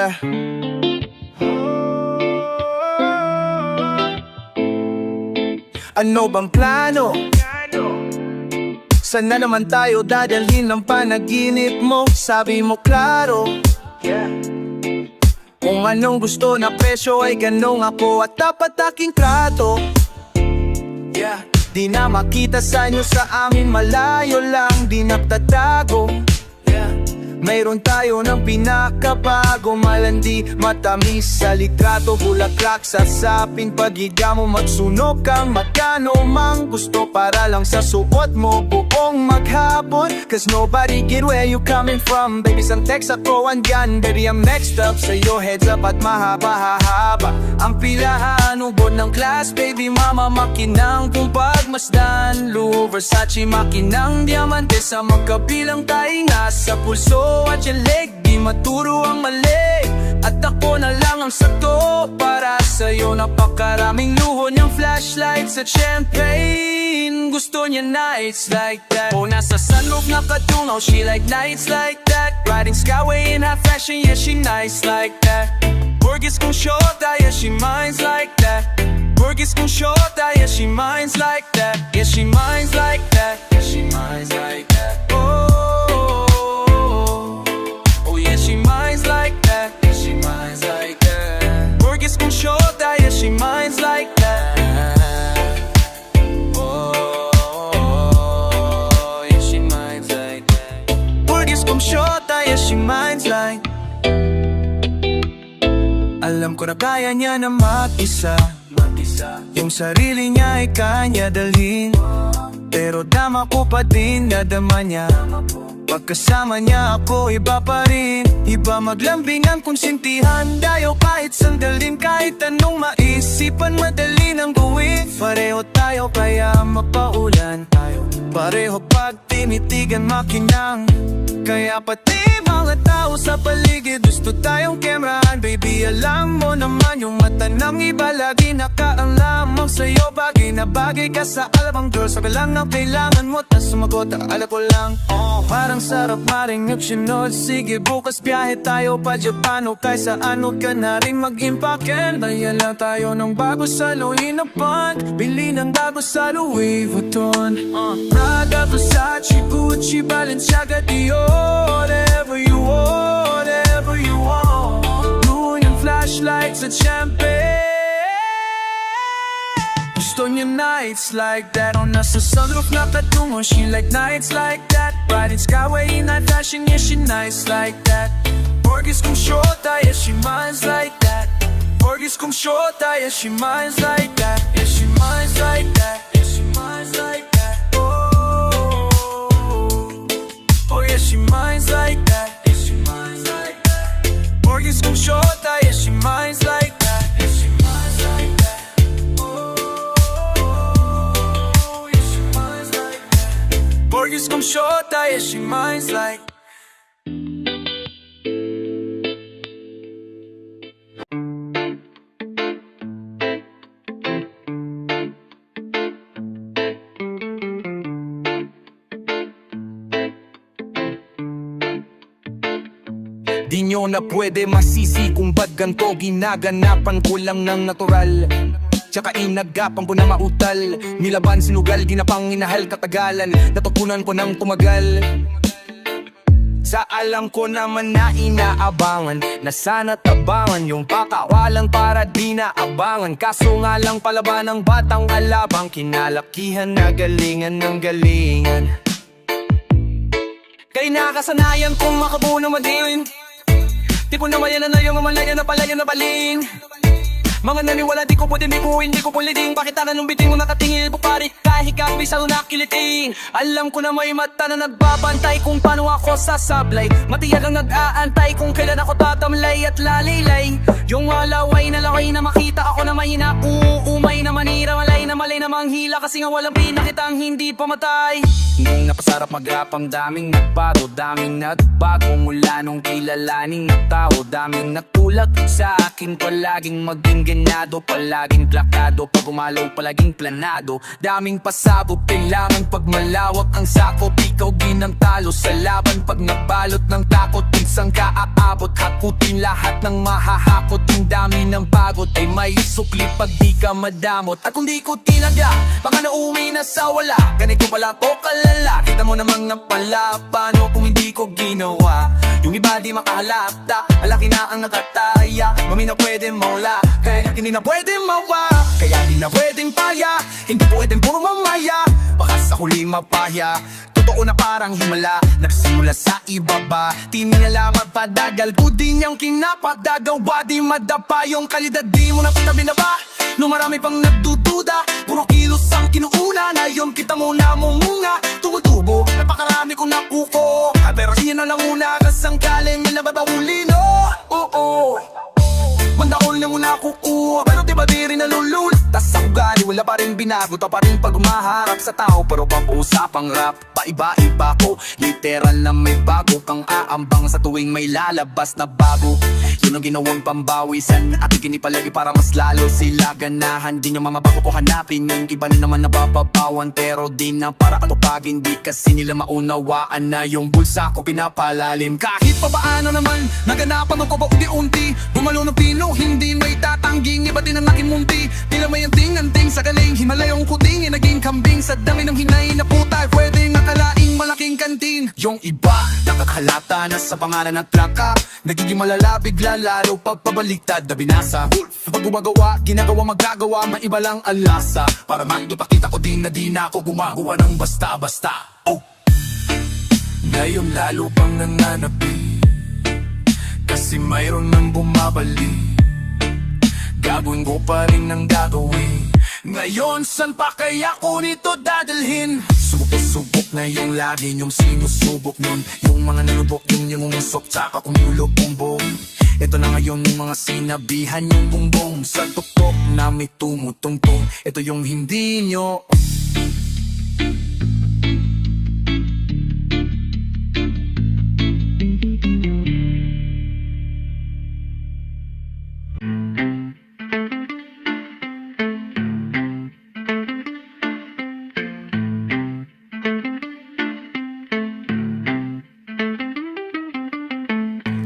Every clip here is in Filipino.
yeah. Ano bang plano? Saan na naman tayo dadalhin ng panaginip mo? Sabi mo klaro, yeah. Kung anong gusto na presyo ay ganong ako at dapat aking trato, yeah. Di na makita sa inyo sa amin, malayo lang, di naptatago, yeah. Mayroon tayo ng pinakabago, malandi, matamis sa litrato, bulaklak sa sapin, pag-iga mo magsunog kang magkano mang gusto para lang sa suot mo buong maghapon. Cause nobody get where you coming from, baby, sang text ako andyan, baby, I'm next up sa'yo, heads up at mahaba-haba ang pilahan, ubod ng class, baby, mama, makinang kung pagmasdan, Lou Versace, makinang diamante sa magkabilang tainga sa pulso at yung leg, di maturo ang mali. At ako na lang ang sakto para sa'yo, napakaraming luho niyang flashlights at champagne. Gusto niya nights like that, o nasa sunroof nakatungaw, she like nights like that. Riding Skyway in high fashion, yeah, she nice like that. Burgers kung shorta, yeah, she minds like that. Burgers kung shorta, yeah, she minds like that. Yeah, she minds like that. Yeah, she minds like that. She minds like that, yeah, she minds like that. Burgers kung shorta, yeah, she minds like that. Oh, yeah, she minds like that. Burgers kung shorta, yeah, she minds like. Alam ko na kaya niya na mag-isa, yung sarili niya ay kanya dalhin, pero dama ko pa din nadama niya. Pagkasama niya ako, iba pa rin. Iba maglambingan, konsintihan tayo kahit sandalin, kahit anong maisipan, madali nang gawin. Pareho tayo kaya mapaulan tayo, pareho pag tinitigan makinang. Kaya pati mga tao sa paligid gusto tayong kemrahan. Baby, alam mo naman yung mata ng iba lagi nakaang lamang sa'yo. Bagay na bagay ka sa alabang girl, sabi lang na kailangan mo, tas sumagot, akala ko lang parang sarap maringap sinod. Sige bukas biyahe tayo pa Japan o kaysa ano ka na rin mag-impakin. Daya lang tayo ng bago sa Louis Vuitton, bili ng bago sa Louis Vuitton. Prada, Versace, Gucci, Balenciaga, Dior. Whatever you want, whatever you want. Blue yung flashlights at champagne. Gusto niya nights like that, o nasa sunroof nakatungo, she like nights like that. Riding Skyway in high fashion, yeah, she nice like that. Burgers kung shorta, yeah, she minds like that. Burgers kung shorta, yeah, she minds like that. Yeah, she minds like that. Yeah, she minds like that. Oh, yeah, she minds like that. Yeah, she minds like that. Burgers kung shorta, yeah, she minds like that. Yeah, she minds like that. Oh, yeah, she minds like that. Burgers kung shorta, yeah, she minds like. Di nyo na pwede masisi kung ba't ganto ginaganapan ko lang ng natural. Tsaka inagapan ko na mautal, nilaban sinugal, di na pang inahal katagalan. Natutunan ko ng tumagal. Sa alam ko naman na inaabangan, na sana tabangan yung pakawalan para di naabangan. Kaso nga lang palaban ng batang alabang, kinalakihan na galingan ng galingan. Kaya nakasanayan kong makabuo ng madin, tipo na mayan na yung malaya na palayo na baling. Mga naniwala di ko pwede bibuhin, di ko puliting. Bakit anong biting mo nakatingin po pari, kahit kapi sa nakiliting. Alam ko na may mata na nagbabantay kung paano ako sasablay. Matiyag ang nag-aantay kung kailan ako tatamlay at lalaylay. Yung walaway na laway na makita ako na may nauumay na manira, malay na malay na manghila. Kasi nga walang pinakitang hindi pamatay. Nung napasarap mag-rapang daming nagbago, daming nagbago mula nung kilalaning na tao. Daming nagtulak sa akin palaging maging disiplинado, palaging plakado. Pag umalaw palaging planado, daming pasabog, kailangan pag malawak ang sakop. Ikaw ginamtalo sa laban pag nabalot ng takot. Pinsang kaaabot, hakutin lahat ng mahahakot. Yung dami ng pagod ay may sukli pag di ka madamot. At kung di ko tinadya, baka nauwi na sa wala. Ganito pala ko kalala, kita mo namang napala. Paano kung hindi ko ginawa? Yung iba di makahalata, malaki na ang nakataya. Mami na pwede mawala, kaya hindi na pwede mawa. Kaya di na pwedeng paya, hindi pwedeng puro mamaya. Baka sa huli mapaya, totoo na parang himala. Nagsimula sa ibaba, tinila magpadagal. Kudin niyang kinapadagawa, di madapa yung kalidad. Di mo na patabi na ba? Nung marami pang nagdududa, puro kilos ang kinuuna. Ngayon kita mo na mumunga, tumutubo, napakarami kong nakuko. Pero siya na lang una, kasang galing may nababahuli, no? Oo, mandakol na muna kukuha, pero diba di rin nalulul. Tas sa ugali, wala pa rin binago. Ta pa rin pag umaharap sa tao, pero pag usapang rap, paiba-iba ko. Literal na may bago kang aambang sa tuwing may lalabas na bago. Yun ang ginawang pambawisan, at ikinipalagi para mas lalo sila ganahan. Di nyo mamabago ko hanapin, yung iba na naman nabababawan. Pero di na para katupag, hindi kasi nila maunawaan na yung bulsa ko pinapalalim. Kahit pa paano naman, naganapan ko ba unti-unti. Bumalo ng pino, hindi may tatangging. Iba din ang aking munti, tila may anting-anting sa galing. Himalayong kuting, naging kambing sa dami ng hinay na puta. Pwede nakalaing malaking kantin. Yung iba, nakakahalata na sa pangalan ng traka. Nagiging malala, bigla lalo pagpabaliktad na binasa. Pag gumagawa, ginagawa magagawa, maiba lang ang lasa. Para maipakita ko din na di na ako gumagawa ng basta-basta. Oh. Ngayon lalo pang nananabi, kasi mayroon nang bumabalik. Gagawin ko pa rin ang gagawin. Ngayon san pa kaya ko nito dadalhin? Subok na yung lagi yung sinusubok nun. Yung mga nalubok yung umusok, tsaka kung yulog bumbong. Ito na ngayon yung mga sinabihan yung bumbong. Sa tuktok na may tumutungtong, ito yung hindi nyo.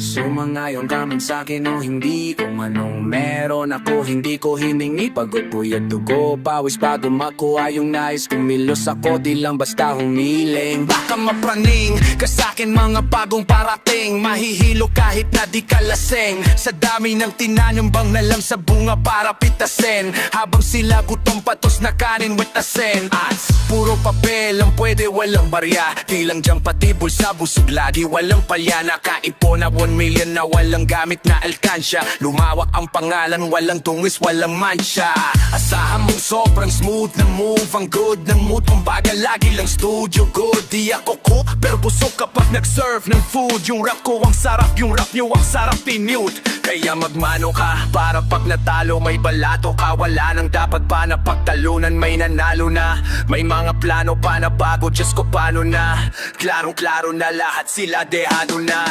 Sumangayon ka man sa'kin o hindi, kung anong meron ako hindi ko hiningi. Pagod puyat dugo, pawis bago makuha yung nais. Kumilos ako di lang basta humiling. Baka mapraning ka sa'kin mga bagong parating. Mahihilo kahit na di ka laseng, sa dami ng tinanong na lang sa bunga para pitasin. Habang sila gutom patos na kanin with asin. At puro papel ang pwede, walang barya. Di lang dyan pati bulsa busog lagi, walang palya. Nakaipon na 1 million na walang gamit na alkansya. Lumawak ang pangalan, walang tungis, walang mancha. Asahan mong sobrang smooth na move, ang good na mood. Kumbaga lagi lang studio good. Di ako cook, pero busog kapag nag-serve ng food. Yung rap ko ang sarap, yung rap nyo ang sarap i-mute. Kaya magmano ka, para pag natalo may balato ka. Wala nang dapat pa na pagtalunan, may nanalo na. May mga plano pa na bago, Diyos ko paano na. Klarong-klaro na lahat sila dehado na.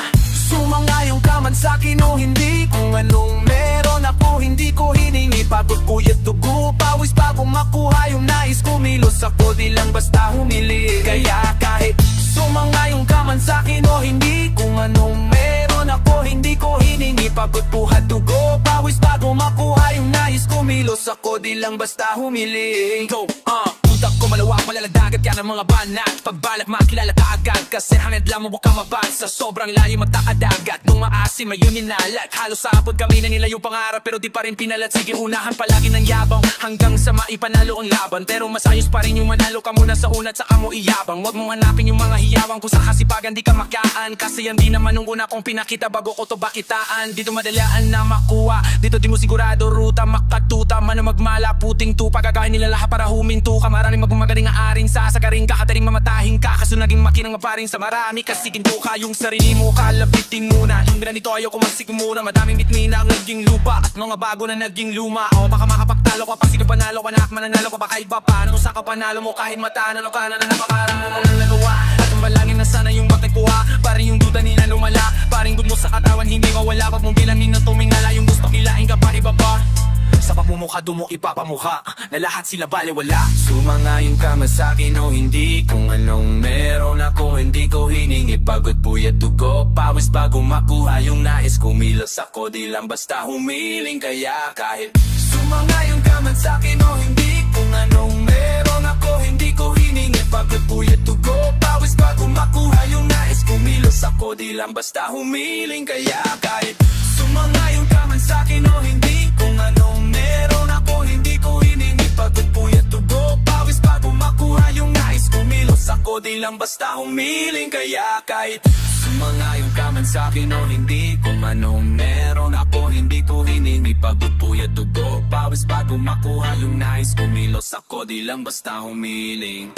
Sumangayon ka man sa'kin o hindi, kung anong meron ako hindi ko hiningi. Pagod puyat dugo, pawis bago makuha yung nais. Kumilos ako di lang basta humili. Kaya kahit sumangayon ka man sa'kin o hindi, kung anong meron ako hindi ko hiningi. Pagod puyat dugo, pawis bago makuha yung nais. Kumilos ako di lang basta humili. Go, utak ko malawak, malaladagat yan ang mga banat. Pagbalak makilala ka agad, kasi hangad lang mo baka mabasa. Sobrang layo magtakadagat, nung maasim ayun ninalat. Halos sapod kami na nila yung pangarap, pero di pa rin pinalat. Sige unahan palagi ng yabang, hanggang sa maipanalo ang laban. Pero mas ayos pa rin yung manalo ka muna sa unat, saka mo iyabang. Huwag mong hanapin yung mga hiyawang kung sa kasipagan di ka makaan. Kasi yan di naman nung una kong pinakita bago ko to bakitaan. Dito madalaan na makuha, dito di mo sigurado ruta. Makatuta man na magmala, puting tupa. Gagawin nila lahat para huminto ka. Maraming magmagaling aaring sasagaring ka, kataring mamatahin ka. Kaso naging makinang maparing sa marami, kasi ginto ka yung sarili mo. Kalapitin muna, yung ganito ayaw kumansik muna. Madaming bitmina ang naging lupa, at mga bago na naging luma. O baka makapagtalo ka, pag sige panalo ka na, mananalo ka baka iba pa. Ano sa kapanalo mo kahit matanalo ka na napakarang mo ng nagawa. At ang balangin na sana yung magtagpuha, paring yung duda nila lumala. Paring good mo sa katawan hindi mawala, pag mong bilangin na tumingala. Yung gusto kilain ka pa iba pa. Sa mukha mo ipapamukha na lahat sila baliwala. Sumangayon ka man sa'kin o hindi, kung anong meron ako hindi ko hiningi. Pagod, puyat, dugo, pawis bago makuha yung nais. Kumilos ako di lang basta humiling. Kaya kahit sumangayon ka man sa'kin o hindi, kung anong meron ako hindi ko hiningi. Pagod, puyat, dugo, pawis bago makuha yung nais. Kumilos ako di lang basta humiling. Kaya kahit sumangayon ka man sa'kin o hindi, kung anong meron ako hindi ko hiningi. Pagod, puyat, dugo, pawis bago makuha yung nais. Kumilos ako di lang basta humiling. Kaya kahit sumangayon ka man sa'kin o hindi, kung anong meron ako hindi ko hiningi. Pagod, puyat, dugo, pawis bago makuha yung nais. Kumilos ako di lang basta humiling.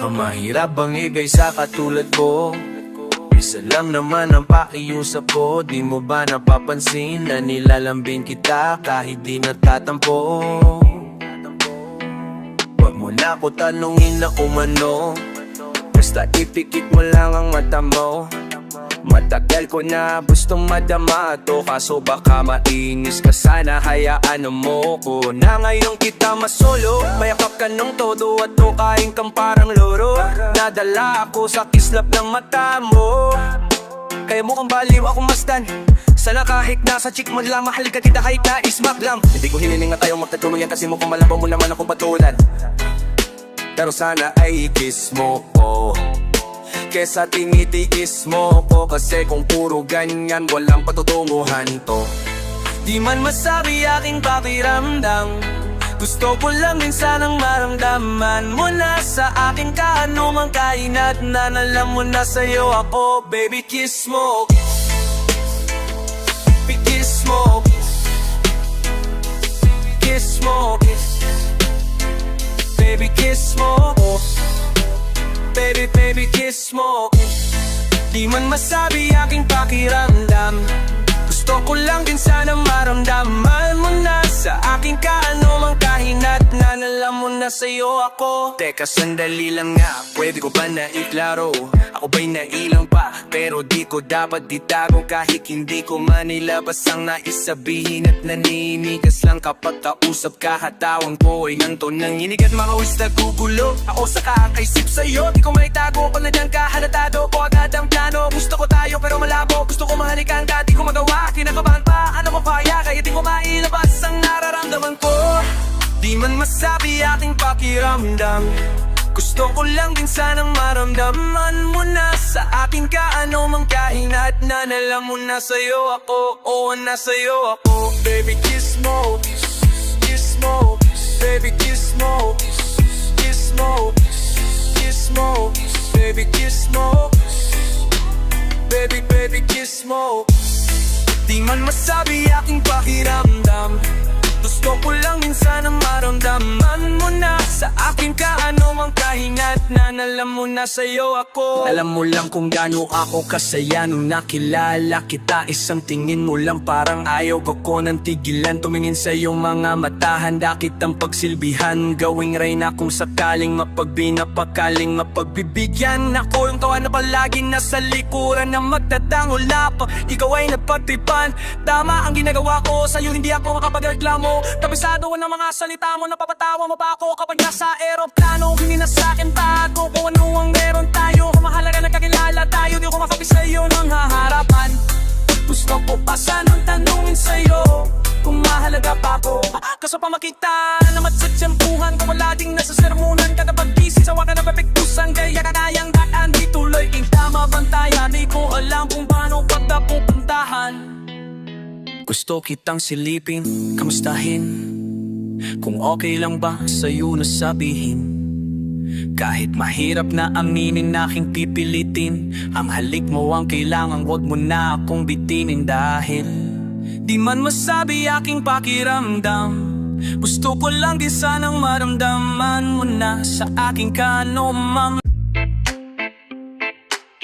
Ang mahirap bang ibig sa katulad ko? Isa lang naman ang pakiusap ko. Di mo ba napapansin na nilalambing kita kahit di natatampo? Huwag mo na ko tanungin na kung ano, basta ipikit mo lang ang mata mo. Matagal ko na gustong madama to, kaso baka mainis ka, sana hayaan mo ko na ngayon kita masolo. Mayakap ka ng todo at tukain kang parang loro. Nadala ako sa kislap ng mata mo, kaya mukhang baliw ako masdan. Sana kahit nasa chick mo lang, mahal ka kita kahit na ismak lang. Hindi ko hiniling na tayong magkatuluyan kasi mukhang malabo mo naman akong patulan. Pero sana ay kiss mo ko kesa tinitiis mo ko, kasi kung puro ganyan walang patutunguhan to. Di man masabi aking pakiramdam, gusto ko lang din sanang maramdaman mo na sa akin ka anumang kainat na alam mo na sa'yo ako. Baby kiss mo, kiss mo, kiss mo, baby kiss mo, baby, baby, kiss mo. Di man masabi aking pakiramdam, gusto ko lang din sana maramdaman mo na sa akin ka anumang kahinat na alam mo na sa'yo ako. Teka sandali lang nga, pwede ko ba na iklaro? Ako ba'y nailang pa, pero di ko dapat ditago. Kahit hindi ko manilabas ang nais sabihin at naninigas lang kapag kausap ka. Hatawan ko ay nanto ng inig at mga wis nagugulo. Ako sa kakaisip sa'yo, di ko maitago. Kung nandiyan ka, halatado ko agad ang plano. Gusto ko tayo pero malabo, gusto ko mahalikan ka, di ko magawa. Kinakabahan pa, ano mo kaya, kaya di ko mailabas ang nararamdaman ko. Di man masabi aking pakiramdam, gusto ko lang din sanang maramdaman mo na sa akin ka anumang kahinat na alam mo na sa'yo ako. Oo, nasa'yo ako. Baby kiss mo, kiss mo, baby kiss mo, kiss mo, kiss mo, baby kiss mo, baby, baby kiss mo. Di man masabi aking pakiramdam, gusto ko lang din sanang maramdaman mo na sa akin ka anumang kahinat na alam mo na sa'yo ako. Alam mo lang kung gaano ako kasaya nung nakilala kita. Isang tingin mo lang parang ayaw ko nang tigilan. Tumingin sa iyong mga mata, handa kitang pagsilbihan. Gawing reyna kung sakaling mapagbinapakaling mapagbibigyan. Ako yung tawa na palaging nasa likuran na magtatangula pa. Ikaw ay napagtripan, tama ang ginagawa ko sa'yo, hindi ako makapagreklamo. Kabisado ko ng mga salita mo, napapatawa mo pa ako kapag nasa aeroplano. Hindi na sa'kin bago kung ano ang meron tayo. Kung mahalaga nagkakilala tayo, di ko makapi sa'yo ng haharapan. Gusto ko pa sanang tanungin sa'yo kung mahalaga pa ako. Kaso pa makita naman sa tiyempuhan ko, wala ding nasa sermonan. Kada pag-isip sa waka na pepektusan, kaya kakayang daan di tuloy king tama bantayan. Di ko alam kung paano pagkapupuntahan. Gusto kitang silipin, kamustahin, kung okay lang ba sa'yo na sabihin. Kahit mahirap na aminin, aking pipilitin. Ang halik mo ang kailangan, wag mo na akong bitinin. Dahil di man masabi aking pakiramdam, gusto ko lang din sanang maramdaman mo na sa aking kanumang.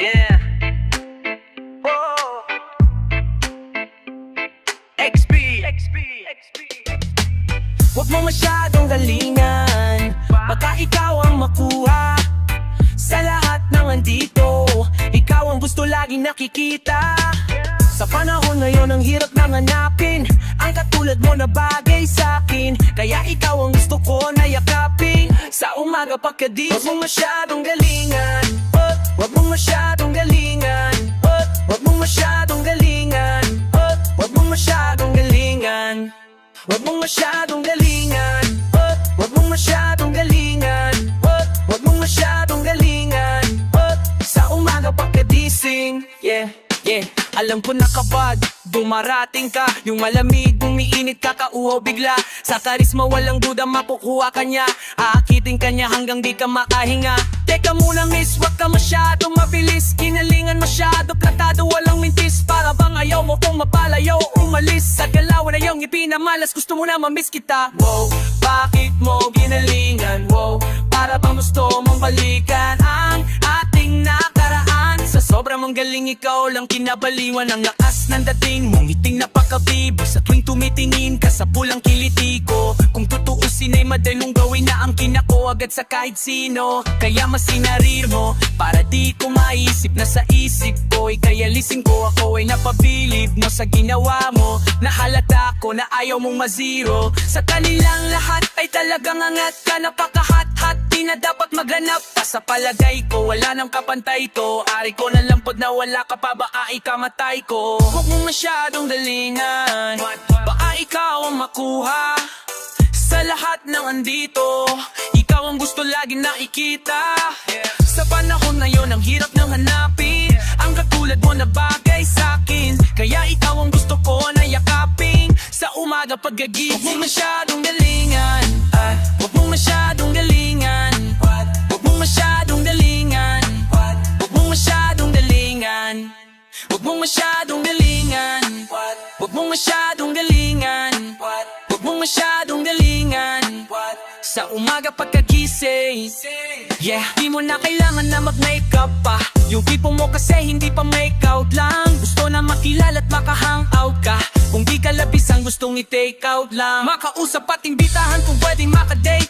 Yeah. Wag mo masyadong galingan, baka ikaw ang makuha sa lahat ng andito. Ikaw ang gusto laging nakikita. Sa panahon ngayon ang hirap nang hanapin ang katulad mo na bagay sa'kin. Kaya ikaw ang gusto ko na yakapin sa umaga pagkadising. Huwag mong masyadong galingan, huwag mong masyadong galingan, huwag mong masyadong galingan, huwag mong masyadong galingan, huwag mong masyadong galingan, huwag mong masyadong galingan, huwag mong masyadong galingan sa umaga pagkadising. Yeah. Yeah, alam ko na kapag dumarating ka, yung malamig, umiinit ka, kauhaw bigla. Sa karisma walang duda makukuha ka niya. Aakitin ka niya hanggang di ka makahinga. Teka muna miss, wag ka masyadong mabilis. Kinalingan masyado, platado, walang mintis. Para bang ayaw mo kung mapalayo o umalis. Sa galawan na iyong ipinamalas, gusto mo na mamiss kita. Wow, bakit mo ginalingan? Wow, para bang gusto mong balikan ang ating nakaraan. Sa sobrang mong galing, ikaw lang kinabaliwan. Ang lakas ng dating mong ngiting napakabibig. Sa tuwing tumitingin ka sa pulang kiliti ko, kung tutuusin ay madalong gawin na ang kinako agad sa kahit sino. Kaya mas sinarir mo para di ko maisip na sa isip ko. Kaya lising ko, ako ay napabilib mo sa ginawa mo. Nahalata ko na ayaw mong mazero. Sa kanilang lahat ay talagang angat ka. Napaka-hot-hot, di na dapat maghanap pa. Sa palagay ko, wala nang kapantay to. Ari ko na lampod na wala ka pa, baka ikamatay ko. Huwag mong masyadong galingan, baka ikaw ang makuha sa lahat ng andito. Ikaw ang gusto laging nakikita. Sa panahon na yon ang hirap nang hanapin ang katulad mo na bagay sa'kin. Kaya ikaw ang gusto ko na yakapin sa umaga pagkagising. Huwag mong masyadong galingan, huwag mong masyadong galingan, huwag mong masyadong galingan, huwag mong masyadong galingan, huwag mong masyadong galingan, huwag mong masyadong galingan, huwag mong masyadong galingan sa umaga pagkagising. Yeah, di mo na kailangan na mag-makeup pa. Yung tipo mo kasi hindi pa make-out lang. Gusto na makilala at maka-hangout ka. Kung di ka labis ang gustong i-take out lang. Makausap at imbitahan kung pwedeng makadate.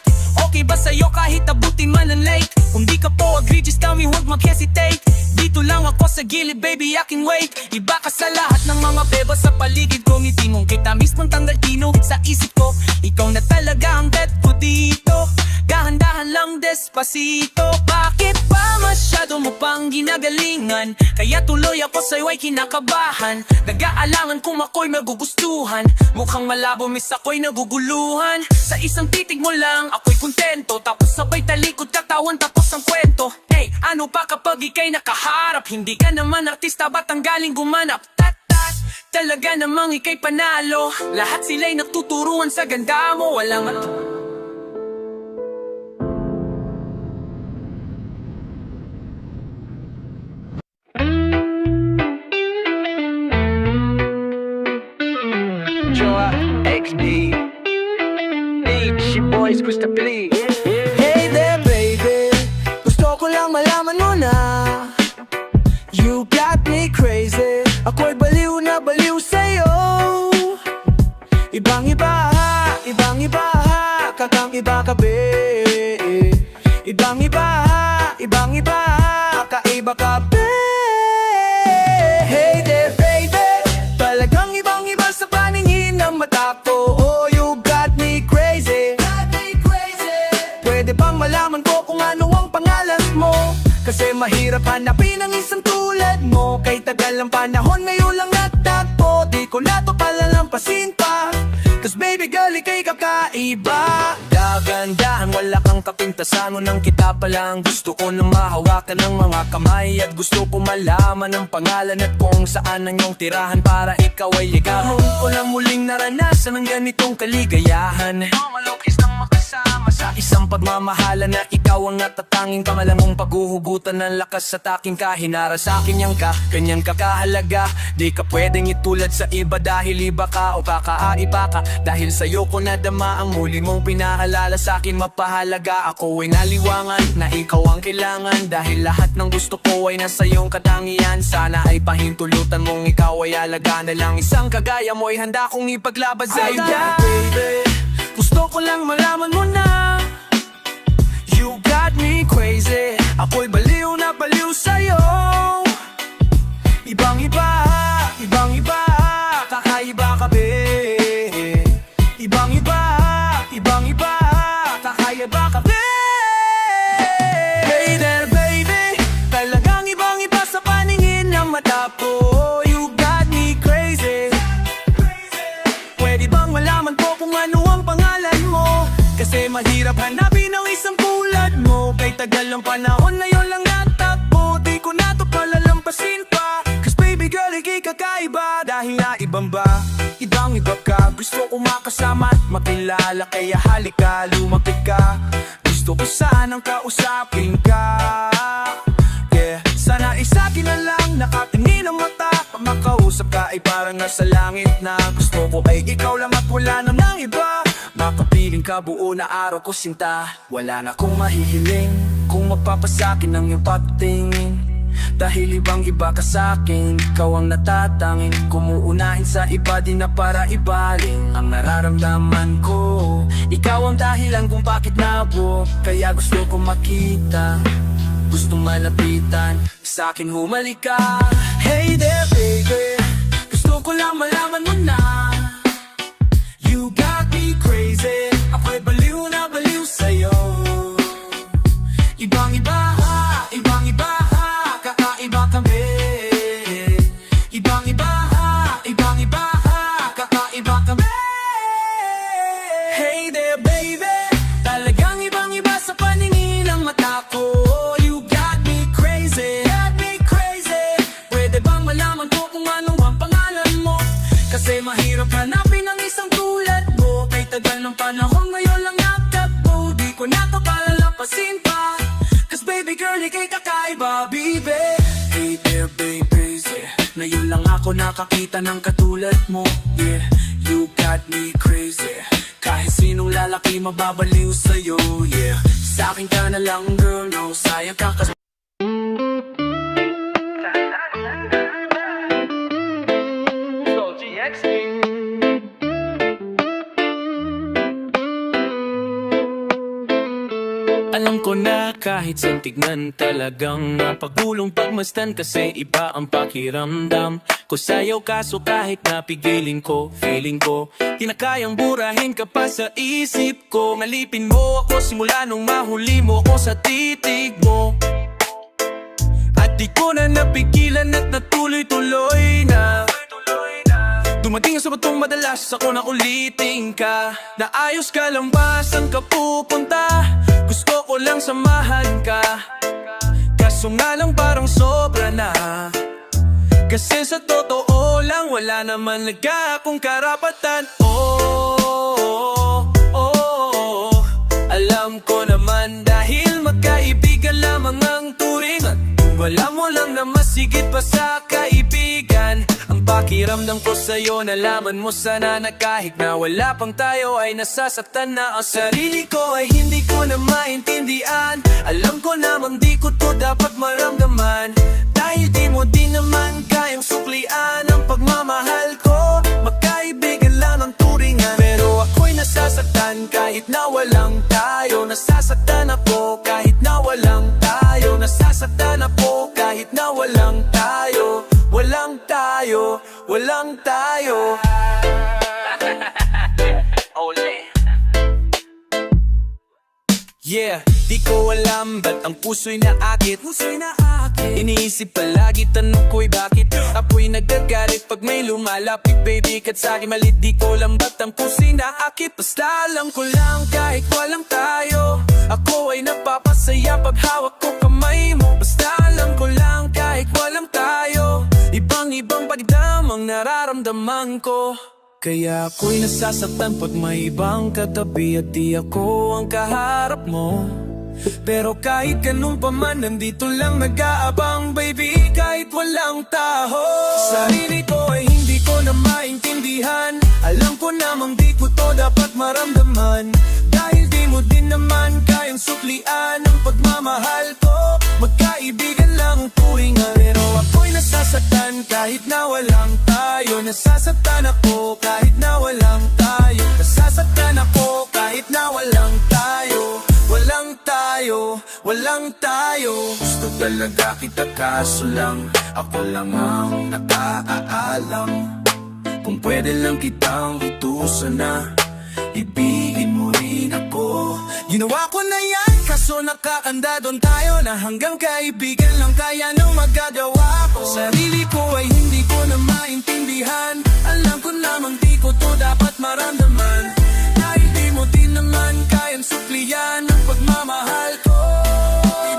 Okay ba sa'yo kahit abutin man ang late? Kung di ka po agree, just tell me, huwag mag-hesitate. Dito lang ako sa gilid, baby, I can wait. Iba ka sa lahat ng mga beba sa paligid ko. Ngiti mong kita mismong tanggal tino sa isip ko. Ikaw na talaga ang bet ko dito. Dahan-dahan lang despacito. Bakit ba masyado mo pang ginagalingan? Kaya tuloy ako sa'yo ay kinakabahan. Nag-aalangan kung ako'y magugustuhan. Mukhang malabo miss ako'y naguguluhan. Sa isang titig mo lang ako'y kontento. Tapos sabay talikod katawan tapos ang kwento. Hey, ano pa kapag ika'y nakaharap? Hindi ka naman artista, ba't ang galing gumanap? Tatat, talaga namang ika'y panalo. Lahat sila'y nagtuturuan sa ganda mo. Walang Joa XD H, your boys Gusta Pili. Hey there baby, gusto ko lang malaman mo na you got me crazy. Ako'y baliw na baliw sa'yo. Ibang iba ha, ibang iba ha, kakang iba ka be. Ibang iba ha, ibang iba ha, kaiba ka be. Hey there baby, talagang ibang iba sa paningin ng mata ko. Oh, you got me crazy, pwede bang malaman ko kung ano ang pangalan mo? Kasi mahirap hanapin ang isang tulad mo. Kay tagal ng panahon, ngayon lang natagpo. Di ko na to palalampasin pa. Cause baby girl, ika'y kakaiba. Dagan-dahan, wala kang kapintasan. Unang kita pa lang, gusto ko na mahawakan ng mga kamay. At gusto ko malaman ang pangalan at kung saan ang iyong tirahan para ikaw ay ligahan. Ko na muling naranasan ng ganitong kaligayahan. Malukis ng makasama sa isang pagmamahala na ikaw ang natatanging kamalangong paghuhugutan ng lakas sa taking kahinara. Sa akin yang ka, ganyan ka kahalaga. Di ka pwedeng itulad sa iba dahil iba ka o kakaiba ka. Dahil sa'yo ko nadama ang muli mong pinahalala sa akin mapahalaga. Ako ay naliwangan na ikaw ang kailangan. Dahil lahat ng gusto ko ay nasa iyong katangian. Sana ay pahintulutan mong ikaw ay alaga na lang. Isang kagaya mo ay handa kong ipaglaban sa iba. Baby, Gusto ko lang malaman mo na you got me crazy. Ako'y baliw na baliw sa'yo. Ibang-iba, ibang-iba, kakaiba ka be. Ibang-iba, ibang-iba, kakaiba ka be. Hey there baby, talagang ibang-iba sa paningin ng mata ko. You got me crazy. Pwede bang malaman ko kung ano ang pangalan mo? Kasi mahirap hanapin ang isang tulad mo. Kay tagal ng panahon na yun lang natakbo. Di ko na to palalampasin pa. Cause baby girl, ikay kakaiba. Dahil na ibang ba, ibang iba ka. Gusto ko makasama at makilala. Kaya halika, lumapit ka. Gusto ko sanang kausapin ka. Yeah, sana isakin na lang. Nakatingin ang mata. Pag makausap ka ay parang nasa langit na. Gusto ko ay ikaw lang at wala nang ng iba. Mapapiling ka buo na araw ko sinta. Wala na akong mahihiling kung mapapasakin ng iyong patingin. Dahil ibang iba ka sa'kin, ikaw ang natatangin. Kumuunahin sa iba di na para ibaling ang nararamdaman ko. Ikaw ang dahilan kung bakit nabo. Kaya gusto ko makita, gusto malapitan, sa'kin humalik ka. Hey there baby, gusto ko lang malaman mo na you got me crazy. Ako'y baliw na baliw sa'yo. Ibang-iba, ibang-iba, kakaiba kami. Ibang-iba, ibang-iba, kakaiba kami. Hey there baby, talagang ibang-iba sa paningin ng mata ko. You got me crazy, got me crazy. Pwede bang malaman ko kung ano ang pangalan mo? Kasi mahirap hanapin ang isang tulad mo. Kay tagal ng panahon ngayon lang natakbo. Di ko na to palalampasin pa. Cause baby girl, ikay kakaiba, baby. Hey there baby, yeah. Ngayon lang ako nakakita ng katulad mo. Yeah, you got me crazy. Kahit sinong lalaki mababaliw sa'yo. Yeah, sa'kin ka na lang girl, no. Sayang ka kasi alam ko na kahit sa tignan talagang napagulong pagmasdan. Kasi iba ang pakiramdam ko sa'yo. Kaso kahit napigilin ko, feeling ko kinakayang burahin ka pa sa isip ko. Ngalipin mo ako simula nung mahuli mo ko sa titig mo. At di ko na napigilan at natuloy-tuloy na. Dumating sa batong madalas ako na ulitin ka. Naayos ka lang ba? Saan ka pupunta? Gusto ko lang samahan ka. Kaso nga lang parang sobra na. Kasi sa totoo lang wala naman akong karapatan. Alam ko naman dahil magkaibigan lamang ang turingan. Wala mo lang na masigit pa sa kaibigan. Ang pakiramdam ko sa'yo, nalaman mo sana na kahit na wala pang tayo ay nasasaktan na ang sarili ko. Ay hindi ko na maintindihan. Alam ko namang di ko to dapat maramdaman. Dahil di mo din naman kayang suklian ang pagmamahal ko. Magkaibigan lang ang turingan. Pero ako'y nasasaktan kahit na walang tayo. Nasasaktan ako kahit na walang tayo. Nasasaktan ako kahit na walang tayo. Walang tayo, walang tayo. Ole. Yeah, di ko alam ba't ang puso'y naakit. Iniisip palagi, tanong ko'y bakit ako'y nagagalit pag may lumalapit. Baby, kat sa'kin malit, di ko alam ba't ang puso'y naakit. Basta alam ko lang kahit walang tayo, ako ay napapasaya pag hawak ko kamay mo. Basta alam ko lang kahit walang tayo, ibang-ibang pakiramdam ang nararamdaman ko. Kaya ako'y nasasaktan pag may ibang katabi at di ako ang kaharap mo. Pero kahit ganun pa man, nandito lang nag-aabang, baby, kahit walang taho. Sarili ko ay hindi ko na maintindihan. Alam ko namang di ko to dapat maramdaman. Dahil di mo din naman kayang suklian ang pagmamahal ko. Magkaibigan lang ang turingan. Pero ako'y nasasaktan nasasaktan kahit na walang tayo. Nasasaktan ako kahit na walang tayo. Nasasaktan ako kahit na walang tayo. Walang tayo, walang tayo. Gusto talaga kita kaso lang ako lang ang nakaalam. Kung pwede lang kitang utusan na ibigin mo rin ako. Ginawa ko na yan, kaso nakakanda doon tayo na hanggang kaibigan lang kaya nang magagawa ko. Sarili ko ay hindi ko na maintindihan. Alam ko namang di ko to dapat maramdaman. Dahil di mo din naman kayang suklian ang pagmamahal ko.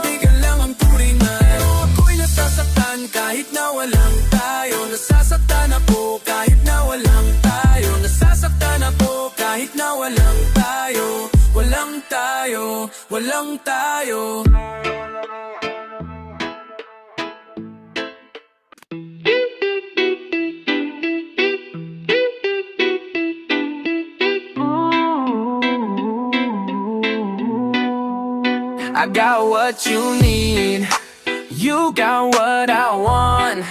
Ibigan lang ang turingan. Ako'y nasasaktan kahit na walang tayo. Nasasaktan ako kahit na walang tayo. Nasasaktan ako kahit na walang tayo. Walang tayo, walang tayo. I got what you need, you got what I want.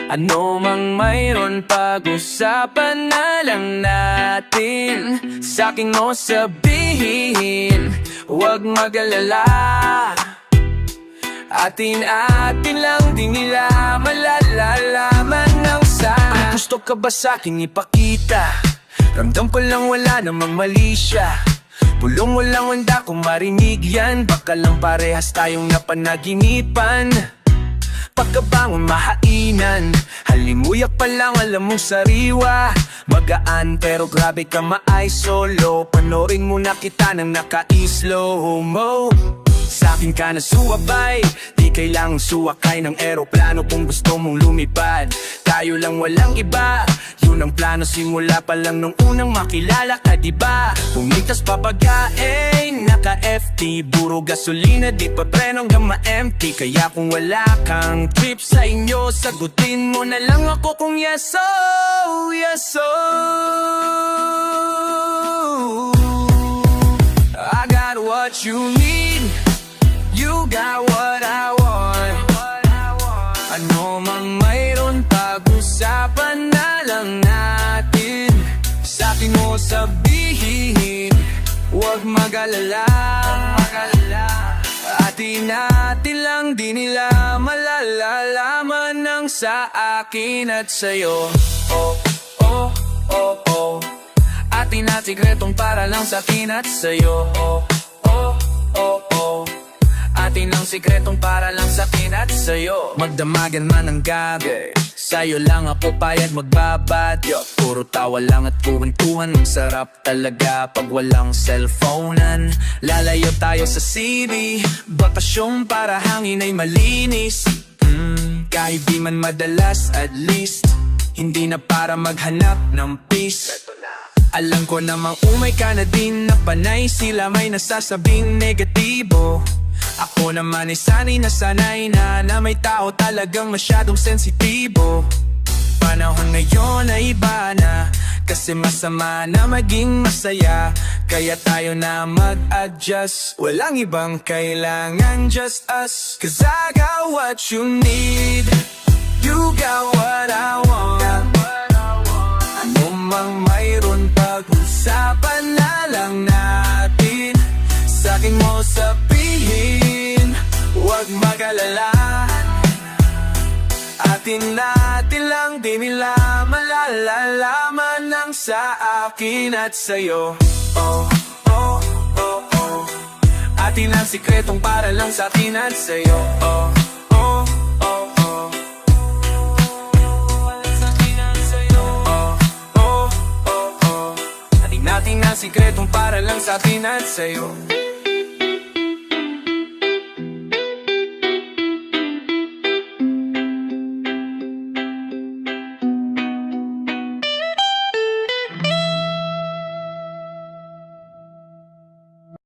Ano mang mayroon, pag-usapan na lang natin. Sa'kin mo sabihin, huwag mag-alala. Atin-atin lang, di nila malalalaman ng saan. Gusto ka ba sa'king ipakita? Ramdam ko lang wala namang mali siya. Pulong walang wanda kung marinig yan. Baka lang parehas tayong napanaginipan. Pagkabangon mahainan, halimuyak pa lang alam mong sariwa. Magaan pero grabe ka maay solo. Panorin mo na kita nang naka-slow mo. Sa'kin ka na suwabay, di kailangang suwakay ng eroplano kung gusto mong lumipad. Tayo lang walang iba, yun ang plano simula pa lang nung unang makilala ka, diba? Pumitas papagain, naka-FT, puro gasolina, di pa preno hanggang ma-empty. Kaya kung wala kang trip sa inyo, sagutin mo na lang ako kung yes, oh, yes, oh. I got what you need, you got what I want. Ano mang mayroon, pag-usapan na lang natin. Sa'kin mo sabihin, huwag mag-alala. Atin-atin lang, di nila malalalaman ng sa akin at sa'yo. Oh, oh, oh, oh. Atin-atin sikretong para lang sa akin at sa'yo. Oh, oh, oh, oh. Atin ang sikretong para lang sa akin at sa'yo. Magdamagan man ang gabi, sa'yo lang ako payag magbabad. Puro tawa lang at kuwentuhan, ang sarap talaga pag walang cellphonean. Lalayo tayo sa city, bakasyon para hangin ay malinis. Kahit di man madalas, at least hindi na para maghanap ng peace. Alam ko namang umay ka na din na panay, sila may nasasabing negatibo. Ako naman ay sanay na may tao talagang masyadong sensitibo. Panahon ngayon ay iba na, kasi masama na maging masaya. Kaya tayo na mag-adjust, walang ibang kailangan, just us. Cause I got what you need, you got what I want. Ano mang mayroon, pag-usapan na lang natin. Sa'kin mo sabihin, huwag mag-alala. Atin-atin lang, di nila malalalaman ng sa akin at sa'yo. Oh, oh, oh, oh. Atin ang sikretong para lang sa akin at sa'yo. Oh, oh, oh, oh. Atin ang sikretong para lang sa akin at sa'yo.